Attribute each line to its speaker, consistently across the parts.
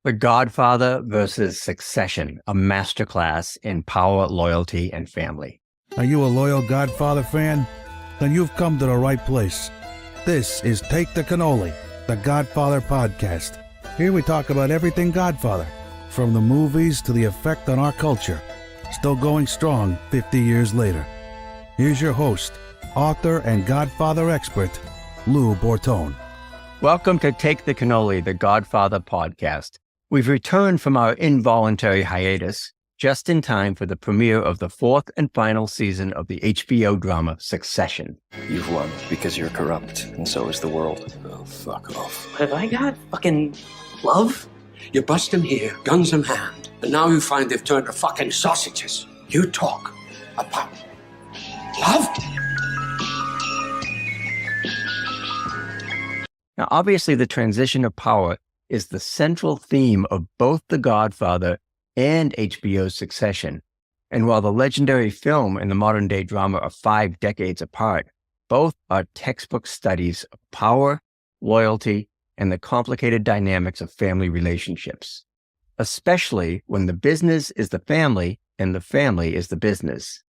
Speaker 1: The Godfather versus Succession, a masterclass in power, loyalty, and family.
Speaker 2: Are you a loyal Godfather fan? Then you've come to the right place. This is Take the Cannoli, the Godfather Podcast. Here we talk about everything Godfather, from the movies to the effect on our culture. Still going strong 50 years later. Here's your host, author and Godfather expert, Lou Bortone.
Speaker 1: Welcome to Take the Cannoli, the Godfather Podcast. We've returned from our involuntary hiatus just in time for the premiere of the fourth and final season of the HBO drama Succession.
Speaker 3: You've won because you're corrupt, and so is the world. Oh, fuck off.
Speaker 4: Have I got fucking love?
Speaker 5: You bust them here, guns in hand, and now you find they've turned to fucking sausages. You talk about love?
Speaker 1: Now, obviously, the transition of power is the central theme of both The Godfather and HBO's Succession. And while the legendary film and the modern-day drama are 5 decades apart, both are textbook studies of power, loyalty, and the complicated dynamics of family relationships, especially when the business is the family and the family is the business.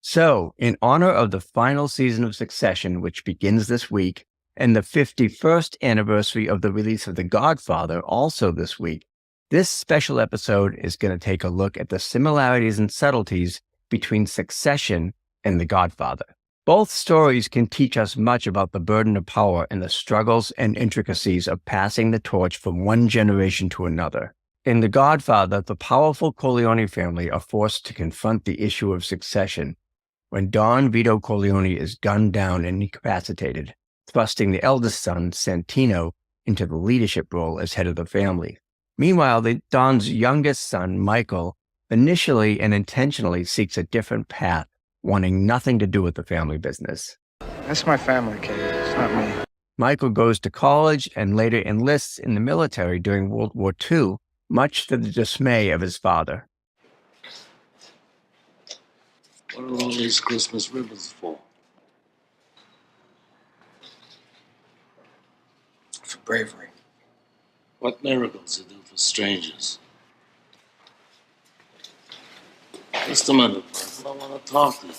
Speaker 1: So, in honor of the final season of Succession, which begins this week, and the 51st anniversary of the release of The Godfather, also this week, this special episode is going to take a look at the similarities and subtleties between Succession and The Godfather. Both stories can teach us much about the burden of power and the struggles and intricacies of passing the torch from one generation to another. In The Godfather, the powerful Corleone family are forced to confront the issue of succession when Don Vito Corleone is gunned down and incapacitated, thrusting the eldest son, Santino, into the leadership role as head of the family. Meanwhile, Don's youngest son, Michael, initially and intentionally seeks a different path, wanting nothing to do with the family business.
Speaker 6: That's my family, Katie. It's not me.
Speaker 1: Michael goes to college and later enlists in the military during World War II, much to the dismay of his father.
Speaker 7: What are all these Christmas ribbons for?
Speaker 5: For bravery.
Speaker 7: What miracles you do for strangers? Just a minute, Michael. I want to talk to you.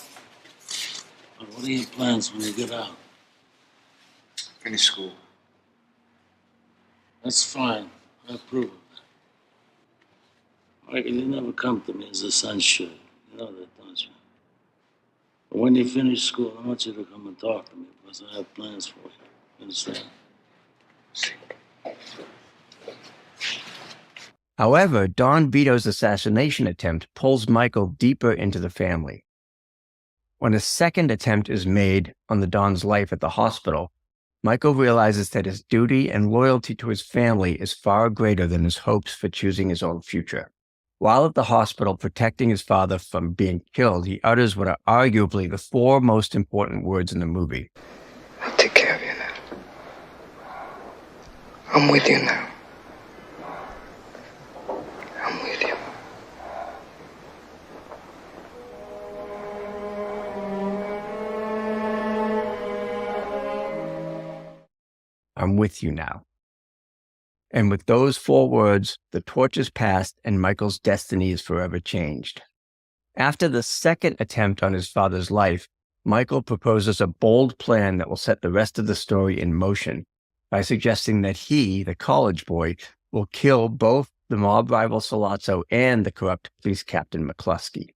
Speaker 7: But what are your plans when you get out?
Speaker 5: Finish school.
Speaker 7: That's fine. I approve of that. Michael, you never come to me as a son should. You know that, don't you? But when you finish school, I want you to come and talk to me because I have plans for you. You understand?
Speaker 1: However, Don Vito's assassination attempt pulls Michael deeper into the family. When a second attempt is made on the Don's life at the hospital, Michael realizes that his duty and loyalty to his family is far greater than his hopes for choosing his own future. While at the hospital protecting his father from being killed, he utters what are arguably the 4 most important words in the movie.
Speaker 6: I'll take care of you now. I'm with you now. I'm with you.
Speaker 1: I'm with you now. And with those 4 words, the torch is passed and Michael's destiny is forever changed. After the second attempt on his father's life, Michael proposes a bold plan that will set the rest of the story in motion by suggesting that he, the college boy, will kill both the mob rival Sollozzo and the corrupt police captain McCluskey.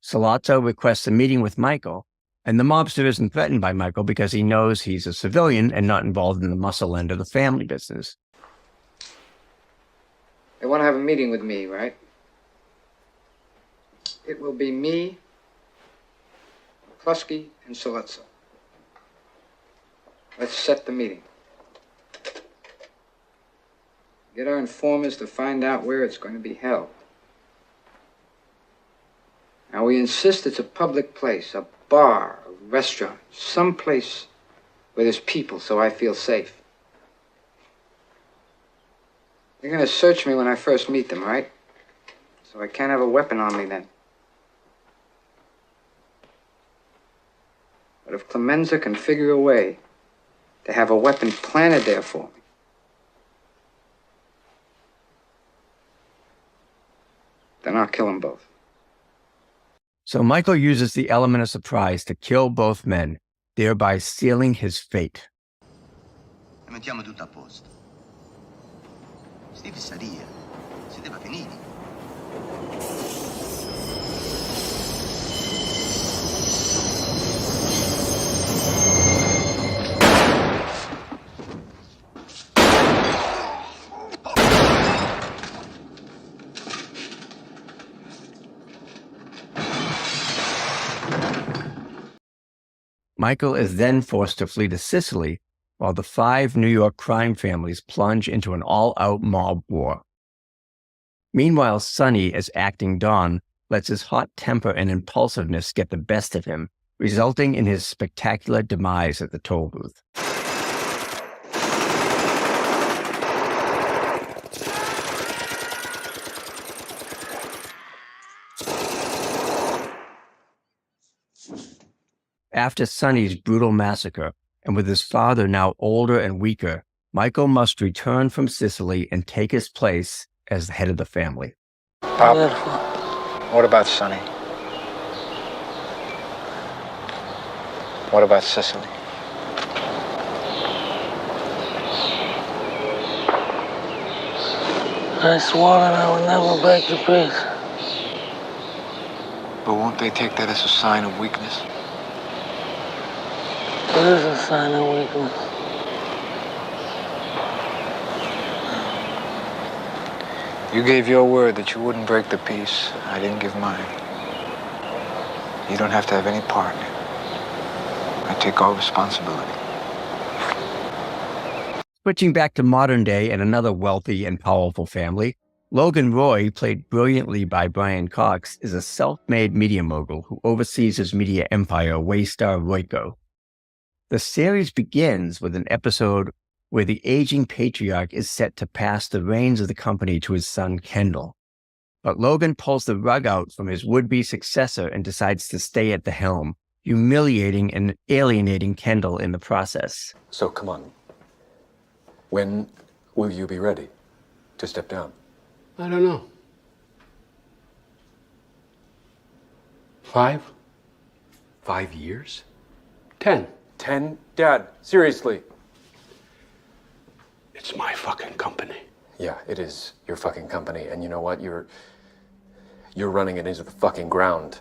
Speaker 1: Sollozzo requests a meeting with Michael, and the mobster isn't threatened by Michael because he knows he's a civilian and not involved in the muscle end of the family business.
Speaker 6: They want to have a meeting with me, right? It will be me, McCluskey, and Sollozzo. Let's set the meeting. Get our informers to find out where it's going to be held. Now, we insist it's a public place, a bar, a restaurant, some place where there's people so I feel safe. They're going to search me when I first meet them, right? So I can't have a weapon on me then. But if Clemenza can figure a way to have a weapon planted there for me, then I'll kill them both.
Speaker 1: So Michael uses the element of surprise to kill both men, thereby sealing his fate.
Speaker 8: Mettiamo tutto a posto. Sti fissarie, siete finiti.
Speaker 1: Michael is then forced to flee to Sicily, while the 5 New York crime families plunge into an all-out mob war. Meanwhile, Sonny, as acting Don, lets his hot temper and impulsiveness get the best of him, resulting in his spectacular demise at the toll booth. After Sonny's brutal massacre, and with his father now older and weaker, Michael must return from Sicily and take his place as the head of the family.
Speaker 6: Pop, what about Sonny? What about Sicily?
Speaker 7: I swore that I would never break the peace.
Speaker 6: But won't they take that as a sign of weakness?
Speaker 7: It is a sign of weakness.
Speaker 6: You gave your word that you wouldn't break the peace. I didn't give mine. You don't have to have any part in it. I take all responsibility.
Speaker 1: Switching back to modern day and another wealthy and powerful family, Logan Roy, played brilliantly by Brian Cox, is a self-made media mogul who oversees his media empire, Waystar Royco. The series begins with an episode where the aging patriarch is set to pass the reins of the company to his son Kendall. But Logan pulls the rug out from his would-be successor and decides to stay at the helm, humiliating and alienating Kendall in the process.
Speaker 9: So come on. When will you be ready to step down?
Speaker 5: I don't know. 5?
Speaker 9: 5 years?
Speaker 5: 10.
Speaker 9: 10? Dad, seriously.
Speaker 5: It's my fucking company.
Speaker 9: Yeah, it is your fucking company, and you know what? You're running it into the fucking ground.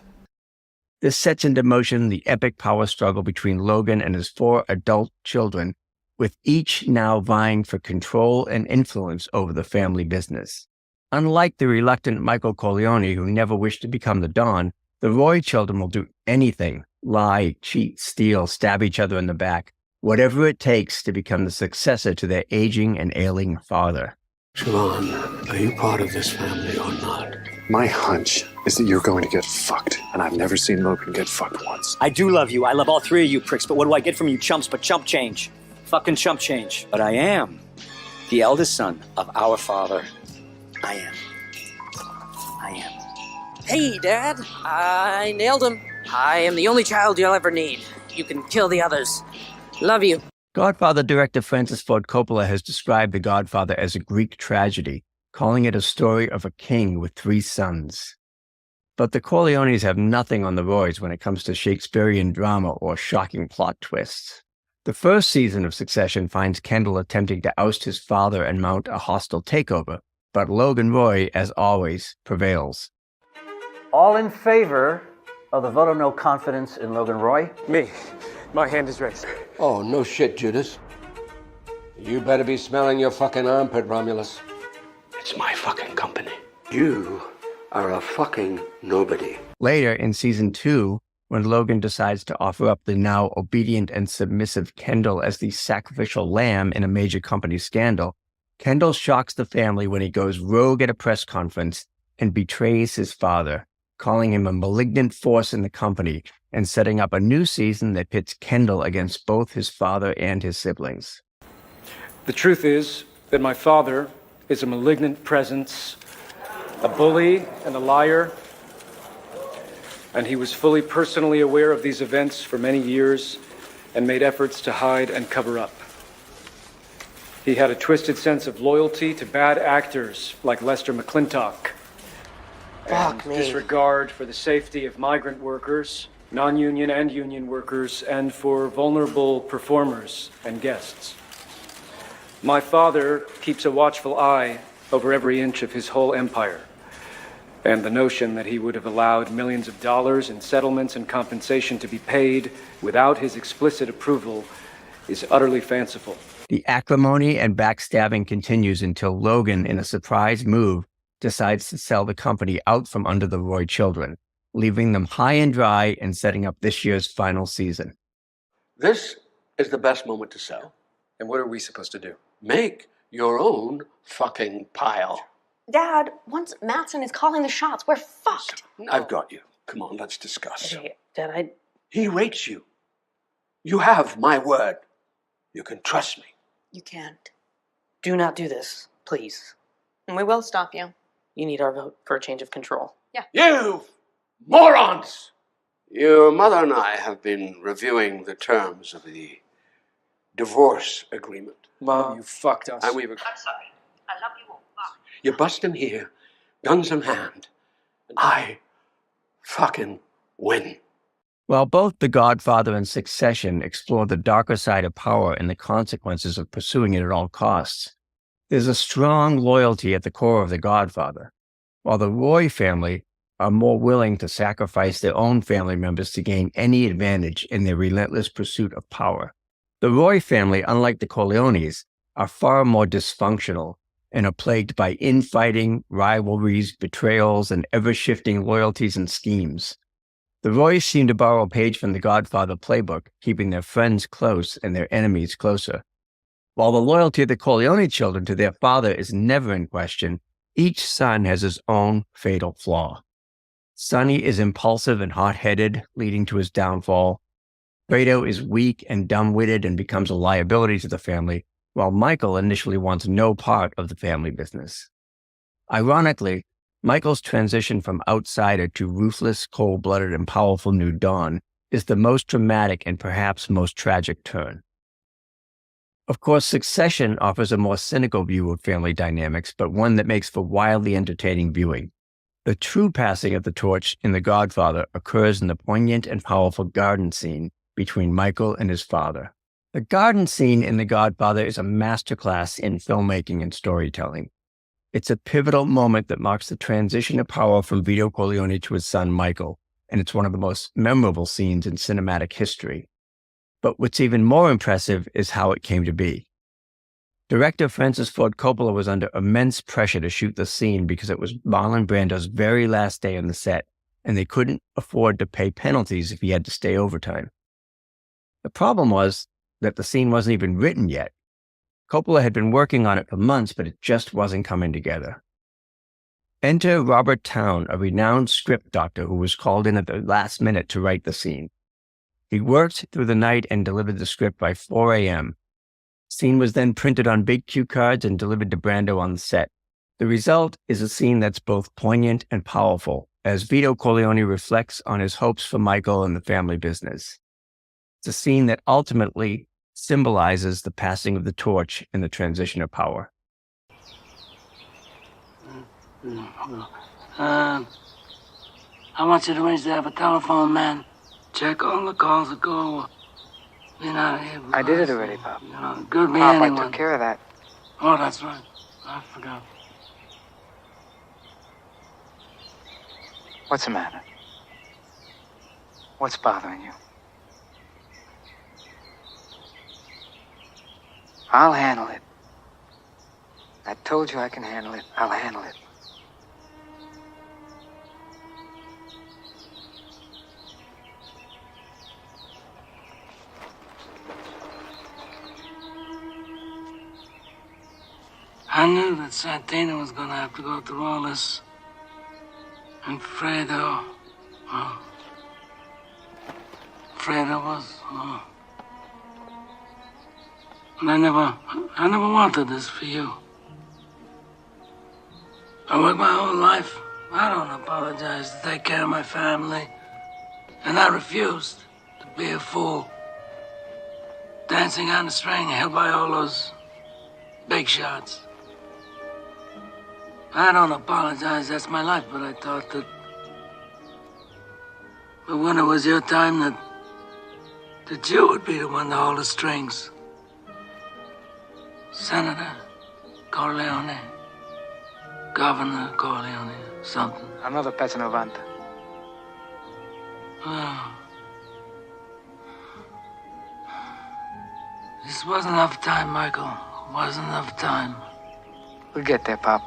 Speaker 1: This sets into motion the epic power struggle between Logan and his 4 adult children, with each now vying for control and influence over the family business. Unlike the reluctant Michael Corleone, who never wished to become the Don, the Roy children will do anything: lie, cheat, steal, stab each other in the back, whatever it takes to become the successor to their aging and ailing father.
Speaker 5: Siobhan, are you part of this family or not?
Speaker 3: My hunch is that you're going to get fucked, and I've never seen Logan get fucked once.
Speaker 10: I do love you. I love all 3 of you pricks, but what do I get from you chumps but chump change? Fucking chump change. But I am the eldest son of our father. I am.
Speaker 4: Hey, Dad. I nailed him. I am the only child you'll ever need. You can kill the others. Love you.
Speaker 1: Godfather director Francis Ford Coppola has described The Godfather as a Greek tragedy, calling it a story of a king with 3 sons. But the Corleones have nothing on the Roys when it comes to Shakespearean drama or shocking plot twists. The first season of Succession finds Kendall attempting to oust his father and mount a hostile takeover, but Logan Roy, as always, prevails.
Speaker 10: All in favor of the vote of no confidence in Logan Roy?
Speaker 11: Me. My hand is raised.
Speaker 5: Oh, no shit, Judas. You better be smelling your fucking armpit, Romulus. It's my fucking company. You are a fucking nobody.
Speaker 1: Later in season 2, when Logan decides to offer up the now obedient and submissive Kendall as the sacrificial lamb in a major company scandal, Kendall shocks the family when he goes rogue at a press conference and betrays his father, calling him a malignant force in the company and setting up a new season that pits Kendall against both his father and his siblings.
Speaker 11: The truth is that my father is a malignant presence, a bully and a liar, and he was fully personally aware of these events for many years and made efforts to hide and cover up. He had a twisted sense of loyalty to bad actors like Lester McClintock. and disregard for the safety of migrant workers, non-union and union workers, and for vulnerable performers and guests. My father keeps a watchful eye over every inch of his whole empire, and the notion that he would have allowed millions of dollars in settlements and compensation to be paid without his explicit approval is utterly fanciful.
Speaker 1: The acrimony and backstabbing continues until Logan, in a surprise move, decides to sell the company out from under the Roy children, leaving them high and dry and setting up this year's final season.
Speaker 5: This is the best moment to sell.
Speaker 9: And what are we supposed to do?
Speaker 5: Make your own fucking pile.
Speaker 12: Dad, once Mattson is calling the shots, we're fucked.
Speaker 5: I've got you. Come on, let's discuss.
Speaker 4: Okay, Dad,
Speaker 5: He rates you. You have my word. You can trust me.
Speaker 12: You can't.
Speaker 4: do not do this, please.
Speaker 12: And we will stop you.
Speaker 4: You need our vote for a change of control.
Speaker 12: Yeah.
Speaker 5: You morons! Your mother and I have been reviewing the terms of the divorce agreement.
Speaker 9: Mom, you fucked us.
Speaker 5: And we've...
Speaker 13: I'm sorry. I love you all. Bye.
Speaker 5: You bust in here, guns in hand, and I fucking win.
Speaker 1: While both The Godfather and Succession explore the darker side of power and the consequences of pursuing it at all costs, there's a strong loyalty at the core of The Godfather, while the Roy family are more willing to sacrifice their own family members to gain any advantage in their relentless pursuit of power. The Roy family, unlike the Corleones, are far more dysfunctional and are plagued by infighting, rivalries, betrayals, and ever-shifting loyalties and schemes. The Roys seem to borrow a page from the Godfather playbook, keeping their friends close and their enemies closer. While the loyalty of the Corleone children to their father is never in question, each son has his own fatal flaw. Sonny is impulsive and hot-headed, leading to his downfall. Fredo is weak and dumb-witted and becomes a liability to the family, while Michael initially wants no part of the family business. Ironically, Michael's transition from outsider to ruthless, cold-blooded, and powerful new Don is the most dramatic and perhaps most tragic turn. Of course, Succession offers a more cynical view of family dynamics, but one that makes for wildly entertaining viewing. The true passing of the torch in The Godfather occurs in the poignant and powerful garden scene between Michael and his father. The garden scene in The Godfather is a masterclass in filmmaking and storytelling. It's a pivotal moment that marks the transition of power from Vito Corleone to his son Michael, and it's one of the most memorable scenes in cinematic history. But what's even more impressive is how it came to be. Director Francis Ford Coppola was under immense pressure to shoot the scene because it was Marlon Brando's very last day on the set, and they couldn't afford to pay penalties if he had to stay overtime. The problem was that the scene wasn't even written yet. Coppola had been working on it for months, but it just wasn't coming together. Enter Robert Towne, a renowned script doctor who was called in at the last minute to write the scene. He worked through the night and delivered the script by 4 a.m. The scene was then printed on big cue cards and delivered to Brando on the set. The result is a scene that's both poignant and powerful, as Vito Corleone reflects on his hopes for Michael and the family business. It's a scene that ultimately symbolizes the passing of the torch and the transition of power.
Speaker 14: I want you to arrange to have a telephone man check all the calls that go. You're not here.
Speaker 6: I did it already, Pop.
Speaker 14: You know, could be
Speaker 6: Pop,
Speaker 14: anyone.
Speaker 6: I took care of that.
Speaker 14: Oh, that's right. I forgot.
Speaker 6: What's the matter? What's bothering you? I'll handle it. I told you I can handle it. I'll handle it.
Speaker 14: I knew that Santina was gonna have to go through all this. And Fredo, oh. Fredo was, oh. And I never wanted this for you. I worked my whole life. I don't apologize to take care of my family. And I refused to be a fool. Dancing on the string held by all those big shots. I don't apologize, that's my life, but I thought that when it was your time that you would be the one to hold the strings. Senator Corleone, Governor Corleone, something.
Speaker 6: Another Petronovanta.
Speaker 14: Oh. This wasn't enough time, Michael. Wasn't enough time.
Speaker 6: We'll get there, Pop.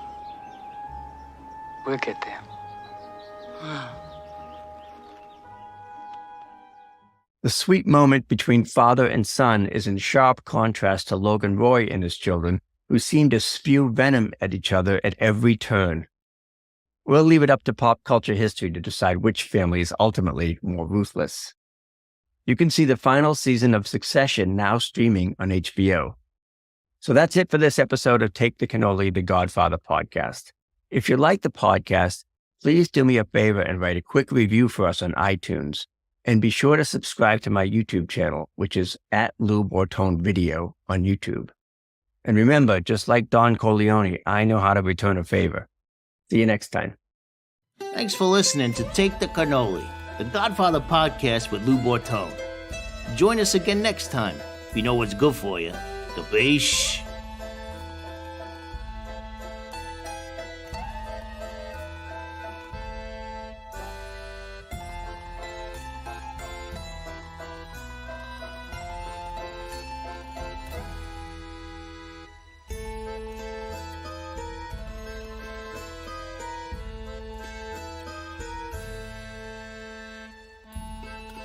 Speaker 6: We'll get there.
Speaker 1: The sweet moment between father and son is in sharp contrast to Logan Roy and his children, who seem to spew venom at each other at every turn. We'll leave it up to pop culture history to decide which family is ultimately more ruthless. You can see the final season of Succession now streaming on HBO. So that's it for this episode of Take the Cannoli, the Godfather podcast. If you like the podcast, please do me a favor and write a quick review for us on iTunes. And be sure to subscribe to my YouTube channel, which is @LouBortone on YouTube. And remember, just like Don Corleone, I know how to return a favor. See you next time.
Speaker 15: Thanks for listening to Take the Cannoli, the Godfather podcast with Lou Bortone. Join us again next time if you know what's good for you. Capiche?